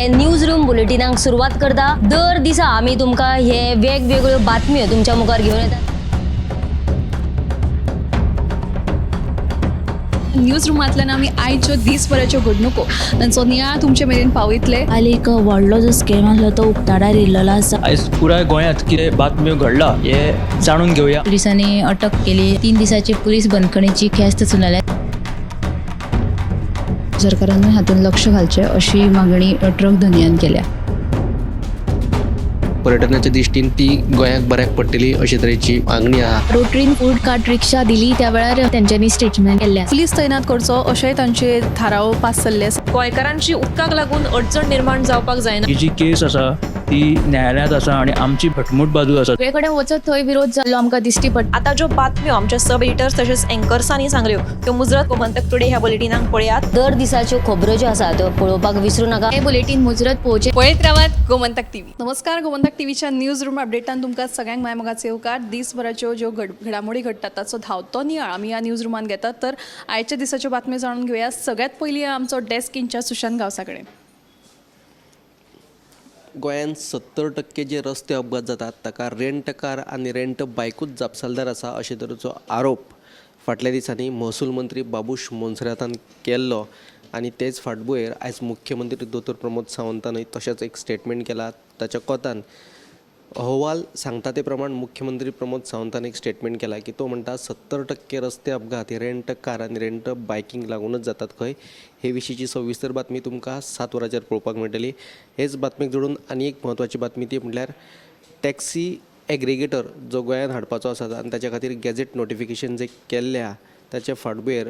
News room बुलेटिनाक सुरुवात करता। दर दिसा आम्ही तुमका हे वेगवेगळ्यो बातम्यो तुमच्या मुखार घेऊन येतात। न्यूज रूमांतल्यान आमी आयच्यो दिसभराच्यो घडणुको तांचो नियाळ तुमचे मेरेन पावयतले। हालीं एक व्हडलो जो स्कॅम आसलो तो उक्ताडार येयल्लो आसा। आयज पुराय गोंयांत कितें बातम्यो घडला हे जाणून घेवया। पुलिसांनी अटक केली। 3 दिसाची पुलीस बंदखणीची ख्यास्त सुनायल्या। सरकारान हातूंत लक्ष घालचें अशी मागणी ट्रक धनियान केल्या। पर्यटनाच्या दृश्टीन ती गोंयाक बऱ्याक पडटली अशे तरेची मागणी आहा। रोटरीन फूड कार्ट रिक्षा दिली त्या वेळार तेंच्यांनी स्टेटमेंट केल्लें। पुलीस तैनात करचो अशेंय तांचे थाराव पास जाल्ले आसा। गोंयकारांची उदकाक लागून अडचण निर्माण जावपाक जायना। ही जी केस आसा ती न्यायालयांत आसा आणि आमची भटमूट बाजू आसा। सगळे कडेन वचत थंय विरोध जाल्लो आमकां दिश्टी पडटा। आता ज्यो बातम्यो आमच्या सब एडिटर्स तशेंच अँकर्सांनी सांगल्यो त्यो मुजरत गोमंतक टुडे ह्या बुलेटिनाक पळयात। दर दिसाच्यो खबरो ज्यो आसा त्यो पळोवपाक विसरू नका। हे बुलेटिन मुजरत पोवचे पळयत रावात गोमंतक टीव्ही। नमस्कार, गोमंतक टीव्हीच्या न्यूज रूम अपडेटान तुमकां सगळ्यांक मायमोगाचे येवकार। दिसभराच्यो ज्यो घडामोडी घडटात ताचो धांवतो नियाळ आमी ह्या न्यूज रूमान घेतात। तर आयच्या दिसाच्यो बातम्यो जाणून घेवया। सगळ्यात पयलीं आमचो डेस्क इंचार्ज सुशांत गावसा कडेन। गोंयांत 70% जे रस्ते अपघात जातात ताका रेंट कार आनी रेंट बायकूच जापसालदार आसा अशे तरेचो आरोप फाटल्या दिसांनी महसूल मंत्री बाबूश मोन्सेरातान केल्लो आनी तेच फाटभुंयेर आयज मुख्यमंत्री दोतोर प्रमोद सावंतानय तशेंच एक स्टेटमेंट केला। ताच्या कोतान अहवाल सांगता ते प्रमाण मुख्यमंत्री प्रमोद सावंतान एक स्टेटमेंट केला की तो म्हणटा 70% रस्ते अपघात हे रेंट कार आनी रेंट बायकींग लागूनच जातात खंय। हे विशींची सविस्तर बातमी तुमकां 7 वरांचेर पळोवपाक मेळटली। हेच बातमीक जोडून आनी एक म्हत्वाची बातमी ती म्हटल्यार टॅक्सी एग्रिगेटर जो गोंयांत हाडपाचो आसा आनी ताच्या खातीर गॅजेट नोटिफिकेशन जे केल्ल्या ताच्या फाटभुंयेर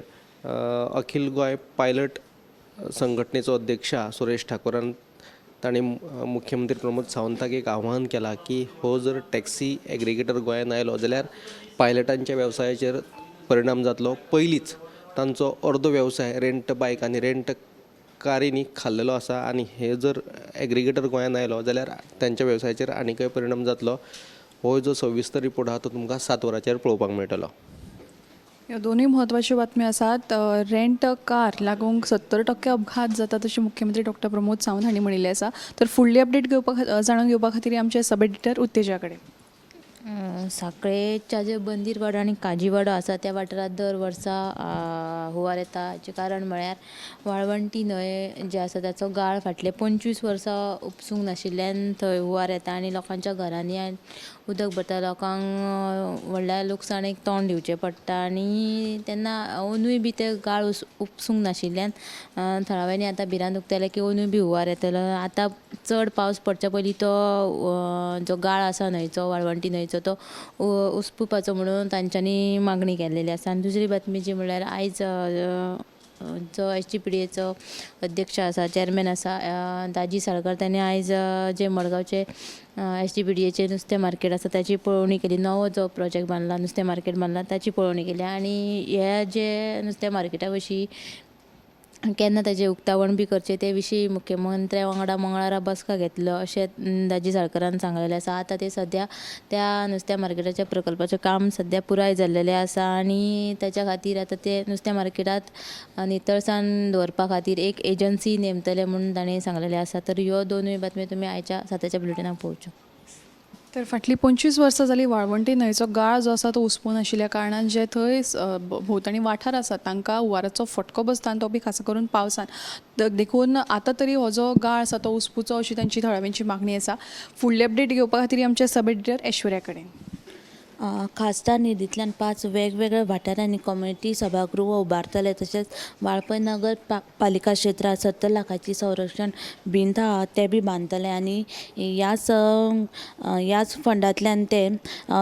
अखिल गोंय पायलट संघटनेचो अध्यक्षा सुरेश ठाकुरान ताणें मुख्यमंत्री प्रमोद सावंताक एक आव्हान केलां की हो जर टॅक्सी एग्रिगेटर गोंयांत आयलो जाल्यार पायलटांच्या वेवसायाचेर परिणाम जातलो। पयलींच तांचो अर्दो वेवसाय रेंट बायक आनी रेंट कारींनी खाल्लेलो आसा आनी हे जर एग्रिगेटर गोंयांत आयलो जाल्यार तांच्या वेवसायाचेर आनीकय परिणाम जातलो। हो जो सविस्तर रिपोर्ट आहा तो तुमकां 7 वरांचेर पळोवपाक मेळटलो। ह्यो दोनूय म्हत्वाच्यो बातम्यो आसात। रेंट कार लागूंक 70% अपघात जातात अशें मुख्यमंत्री डॉक्टर प्रमोद सावंत हांणी म्हणिल्लें आसा। तर फुडली अपडेट जाणून घेवपा खातीर आमचे सब एडिटर उत्तेजा कडेन। साखळेच्या जे बंदीरवाडो आनी काजीवाडो आसा त्या वाठारांत दर वर्सा हुंवार येता। हाचें कारण म्हळ्यार वाळवंटी न्हंय जे आसा ताचो गाळ फाटले 25 वर्सां उपसूंक नाशिल्ल्यान थंय हुंवार येता आनी लोकांच्या घरांनी उदक भरता। लोकांक व्हडल्या लुकसाणेक तोंड दिवचें पडटा आनी तेन्ना अंदूय बी ते गाळ उपसूंक नाशिल्ल्यान थळाव्यांनी आतां भिरांत उक्तेलें की अंदूय बी हुंवार येतलो। आतां चड पावस पडच्या पयलीं तो जो गाळ आसा न्हंयचो वाळवंटी न्हंयचो तो उसपुवपाचो म्हणून तांच्यांनी मागणी केल्लेली आसा। आनी दुसरी बातमी जी म्हळ्यार आयज जो SGPDAचो अध्यक्ष आसा चॅरमॅन आसा दाजी साळकर ताणें आयज जे मडगांवचे SGPDAचें नुस्तें मार्केट आसा ताची पळोवणी केली। नवो जो प्रोजेक्ट बांदला नुस्तें मार्केट बांदला ताची पळोवणी केली आनी हे जे नुस्तें मार्केटा विशीं केन्ना ताजें उक्तावण बी करचें ते विशीं मुख्यमंत्र्या वांगडा मंगळारा बसका घेतलो अशें दाजी साळकरान सांगलेलें आसा। आतां ते सद्या त्या नुस्त्या मार्केटाच्या प्रकल्पाचें काम सद्या पुराय जाल्लेलें आसा आनी ताच्या खातीर आतां ते नुस्त्या मार्केटांत नितळसाण दवरपा खातीर एक एजन्सी नेमतले म्हणून ताणें सांगलेलें आसा। तर ह्यो दोनूय बातम्यो तुमी आयच्या 7च्या बुलेटिनाक पळोवच्यो। तर फाटलीं 25 वर्सां जालीं वाळवंटी न्हंयचो गाळ जो आसा तो हुस्पून आशिल्ल्या कारणान जे थंय भोंवतणी वाठार आसात तांकां हुंवाराचो फटको बसता आनी तो बी खास करून पावसान देखून आतां तरी हो जो गाळ आसा तो हुस्पुचो अशी तांची थळाव्यांची मागणी आसा। फुडली अपडेट घेवपा खातीर आमचे सब एडिटर ऐश्वर्या कडेन। खासदार निधींतल्यान 5 वेगवेगळ्या वाठारांनी कम्युनिटी सभागृह उबारतले। तशेंच वाळपय नगर पालिका क्षेत्रांत 70 लाखाची संरक्षण भिंत आहा ते बी बांदतले आनी ह्याच फंडांतल्यान ते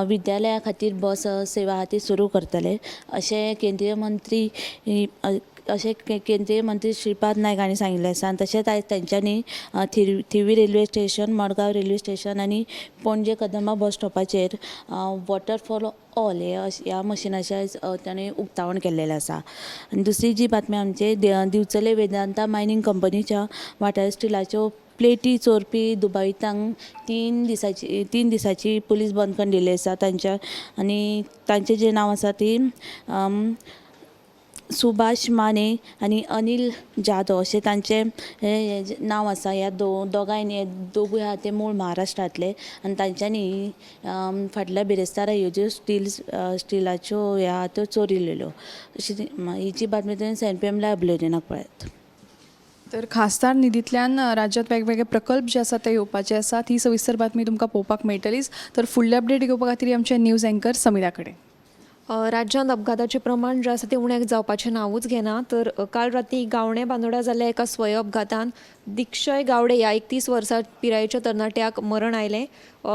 विद्यालया खातीर बस सेवा आहा ती सुरू करतले अशें केंद्रीय मंत्री श्रीपाद नायक हांणी सांगिल्लें आसा। तशेंच आयज तांच्यांनी Thivim railway station Madgaon railway station आनी पणजे कदंबा बस स्टॉपाचेर वॉटर फॉर ऑल ह्या मशिनाचें आयज ताणें उक्तावण केल्लेलें आसा। आनी दुसरी जी बातमी आमचे दिवचले वेदांता मायनींग कंपनीच्या वाठार स्टिलाच्यो प्लेटी चोरपी दुबावितांक 3 दिसाची पुलीस बंदखण दिल्ली आसा तांच्या आनी तांचें जें नांव आसा ती सुभाष माने आनी अनिल जाधव अशें तांचें हें नांव आसा. ह्या दोगांयनी हे दोगूय आहा ते मूळ महाराष्ट्रांतले आनी तांच्यांनी फाटल्या बिरेस्तारा ह्यो ज्यो स्टिलाच्यो ह्या आहा त्यो चोरिल्ल्यो अशी ही जी बातमी तुवें सेंट पी एम लायव्ह बुलेटिनाक पळयात. तर खासदार निधींतल्यान राज्यांत वेगवेगळे प्रकल्प जे आसात ते येवपाचे आसात. ही सविस्तर बातमी तुमकां पळोवपाक मेळटलीच. तर फुडले अपडेट घेवपा खातीर आमचे न्यूज अँकर समिरा कडेन. राज्यांत अपघाताचें प्रमाण जें आसा तें उणें जावपाचें नांवूच घेना. तर काल राती गावणे बांदोड्या जाल्ल्या एका स्वय अपघातान दिक्षय गावडे ह्या 31 वर्सां पिरायेच्या तरणाट्याक मरण आयलें.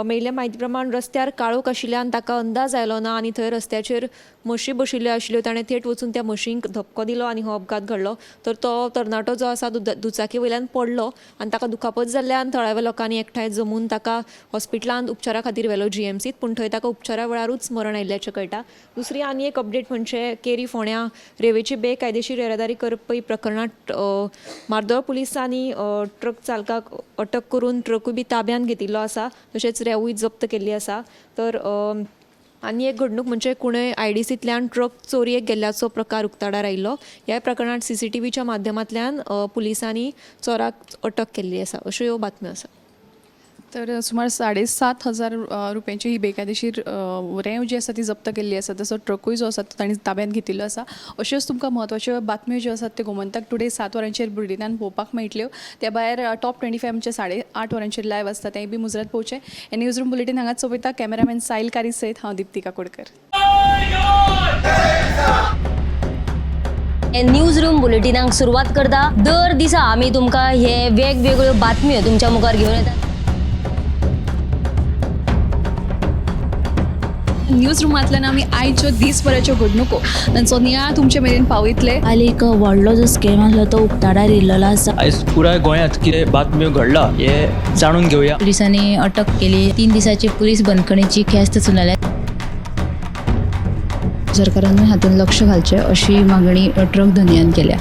मेळिल्ल्या म्हायती प्रमाण रस्त्यार काळोख आशिल्ल्यान ताका अंदाज आयलो ना आनी थंय रस्त्याचेर म्हशी बशिल्ल्यो आशिल्ल्यो. ताणें थेट वचून त्या म्हशींक धपको दिलो आनी हो अपघात घडलो. तर तो तरणाटो जो आसा दुचाकी वयल्यान पडलो आनी ताका दुखापत जाल्ल्यान थळाव्या लोकांनी एकठांय जमून ताका हॉस्पिटलांत उपचारा खातीर व्हेलो GMCत. पूण थंय ताका उपचारा वेळारूच मरण आयिल्ल्याचें कळटा. दुसरी आनी एक अपडेट म्हणजे केरी फोंड्या रेवेची बेकायदेशीर येरादारी करपी प्रकरणांत मार्दोळ पुलिसांनी ट्रक चालकाक अटक करून ट्रकूय बी ताब्यात घेतिल्लो आसा. तशेंच रेवूय जप्त केल्ली आसा. तर आनी एक घडणूक म्हणजे कुणय IDCंतल्यान ट्रक चोरयेक गेल्ल्याचो प्रकार उक्ताडार आयिल्लो. ह्या प्रकरणांत CCTVच्या माध्यमांतल्यान पुलिसांनी चोराक अटक केल्ली आसा. अश्यो ह्यो बातम्यो आसा. तर सुमार 7,500 रुपयांची ही बेकायदेशीर रेंव जी आसा ती जप्त केल्ली आसा. तसो ट्रकूय जो आसा तो तांणी ताब्यात घेतिल्लो आसा. अश्योच तुमकां म्हत्वाच्यो बातम्यो ज्यो आसात त्यो गोमंतक टुडे 7 वरांचेर बुलेटिनान पळोवपाक मेळटल्यो. त्या भायर टॉप 25 आमचे 8:30 वरांचेर लायव्ह आसता तेंय बी मुजरत पळोवचें. हे न्यूज रूम बुलेटिन हांगाच सोंपयता. कॅमेरामॅन साहिल कारी सयत हांव दिप्तिका कोडकर. हे न्यूज रूम बुलेटिनाक सुरवात करता. दर दिसा आमी तुमकां हे वेगवेगळ्यो बातम्यो तुमच्या मुखार घेवन येतात. न्यूज रुमांतल्यान आमी आयच्यो दिसभराच्यो घडणुको तांचो नियाळ तुमचे मेरेन पावयतले. काल एक व्हडलो जो स्कॅम आसलो तो उक्ताडार येयल्लो आसा. आयज पुराय गोंयांत कितें बातम्यो घडला हे जाणून घेवया. पुलिसांनी अटक केली. 3 दिसाची पुलीस बंदखणीची ख्यास्त चलयल्या. सरकारान हातूंत लक्ष घालचें अशी मागणी ट्रक धन्यान केल्या.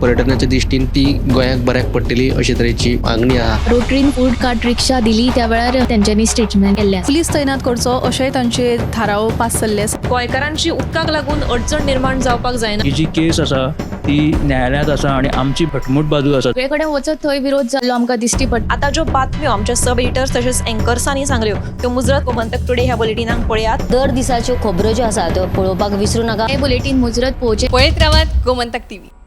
पर्यटनाच्या दिश्टीन ती गोंयाक बऱ्याक पडटली अशे तरेची मागणी आहा. रोटरीन फूड कार्ट रिक्षा दिली त्या वेळार त्यांच्यानी स्टेटमेंट केल्लें. पुलीस तैनात करचो अशेंय तांचे थाराव पास जाल्ले आसा. गोंयकारांची उदकाक लागून अडचण निर्माण जावपाक जायना. ही जी केस आसा ती न्यायालयांत आसा आनी आमची भटमूट बाजू आसा. सगळे कडेन वचत थंय विरोध जाल्लो आमकां दिश्टी पडटा. आता ज्यो बातम्यो आमच्या सब एडिटर्स तशेंच अँकर्सांनी सांगल्यो त्यो मुजरत गोमंतक टुडे ह्या बुलेटिनाक पळयात. दर दिसाच्यो खबरो ज्यो आसात त्यो पळोवपाक विसरूं नाका. हे बुलेटिन मुजरत पळोवचें. पळयत रावात गोमंतक TV.